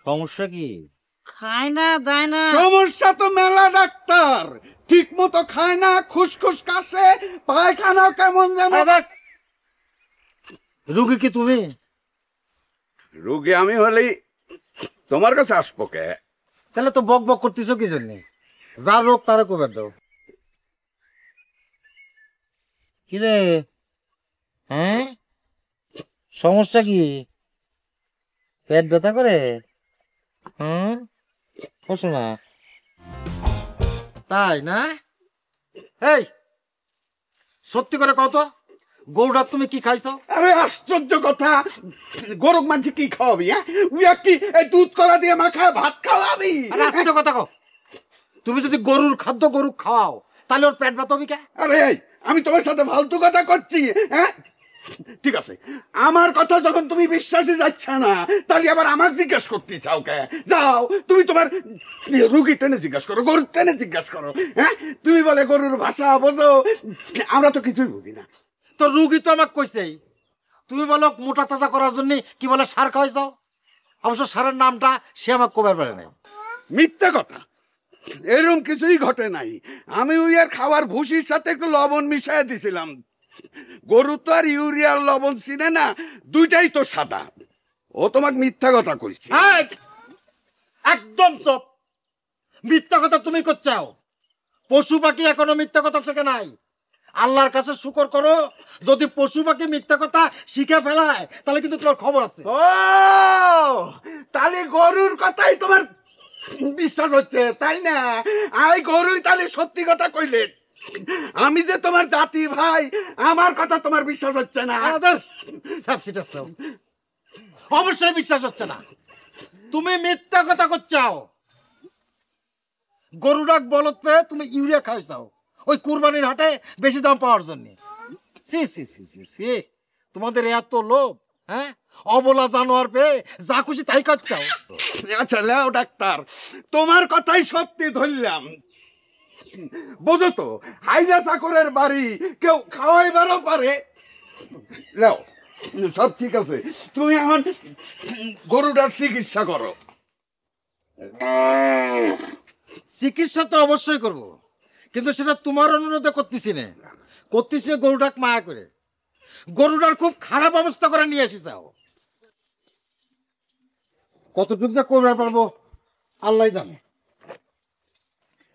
সমস্যা কি? খায় না দেয় না। সমস্যা তো মেলা ডাক্তার, ঠিক মতো খায় না, খুসখুস কাশে, পায়খানা কেমন যেন। রুগী কি তুমি? রুগী আমি হলেই তোমার কাছে আসবো কে? তাহলে তো বক বক করতেছো কি জন্য? যার রোগ তারা কবে দাও। কিরে, হ্যাঁ সমস্যা কি? পেট ব্যথা করে? হুম, বসো না। তাই না? এই সত্যি করে কও তো, গরুটা তুমি কি খাইছো? আরে আশ্চর্য কথা, গরু মাঝে কি খাওয়াবি? উইয়া কি এই দুধ কলা দিয়ে মাখা ভাত খাওয়াবি? আরে আশ্চর্য কথা কও। তুমি যদি গরুর খাদ্য গরু খাওয়াও তাহলে ওর পেট ব্যথা হবে কে? আরে আমি তোমার সাথে ফালতু কথা করছি? হ্যাঁ ঠিক আছে, আমার কথা যখন তুমি বিশ্বাসে যাচ্ছ না, তাহলে আবার আমার জিজ্ঞাসা করতে চাও কে? যাও তুমি তোমার রুগী টেনে জিজ্ঞাসা করো, গরুর টেনে জিজ্ঞাসা করো। হ্যাঁ তুমি বলে গরুর ভাষা বোঝো, আমরা তো কিছুই বুঝি না। তো রুগী তো আমাকে কইছেই, তুমি বলো মোটা তাজা করার জন্য কি বলে সার খাওয়াইছো। অবশ্য সারের নামটা সে আমাকে কবার পারে নাই। মিথ্যা কথা, এরকম কিছুই ঘটে নাই। আমি ওই আর খাবার ভুসির সাথে একটু লবণ মিশিয়ে দিছিলাম। গরু তো আর ইউরিয়ার লবণ চিনে না, দুইটাই তো সাদা। ও তোমাকে মিথ্যা কথা কইছে। একদম চুপ। মিথ্যা কথা তুমি করছাও। পশু পাখি এখনো মিথ্যা কথা শেখে নাই। আল্লাহর কাছে শুকর করো, যদি পশু পাখি মিথ্যা কথা শিখে ফেলায় তাহলে কিন্তু তোমার খবর আছে। ও তাহলে গরুর কথাই তোমার বিশ্বাস হচ্ছে, তাই না? আই গরুই তাহলে সত্যি কথা কইলে। আমি যে তোমার জাতি ভাই, আমার কথা তোমার বিশ্বাস হচ্ছে না? অবশ্যই বিশ্বাস হচ্ছে না। তুমি মিথ্যা কথা করছাও। গরুরাক বলদ পেয়ে তুমি ইউরিয়া খাইছাও ওই কুরবানির হাটে বেশি দাম পাওয়ার জন্য। সি সি সি সি সি, তোমাদের এত লোভ। হ্যাঁ, অবলা জানোয়ার পেয়ে যা খুশি তাই খাচ্ছাও। আচ্ছা লেও ডাক্তার, তোমার কথাই সত্যি ধরলাম। বোঝো তো, হাইলা চাকরের বাড়ি কেউ খাওয়াইবারও পারে। লেও সব ঠিক আছে, তুমি এখন গরুটার চিকিৎসা করো। চিকিৎসা তো অবশ্যই করব, কিন্তু সেটা তোমার অনুরোধে করতেছি না, করতেছি গরুটাকে মায়া করে। গরুটার খুব খারাপ অবস্থা করে নিয়ে এসেছাও। কতটুকু যা করতে পারবো আল্লাহ জানে।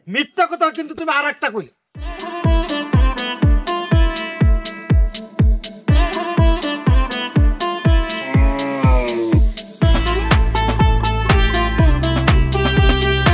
মিথ্যা কথা কিন্তু তুমি আর একটা কইলে।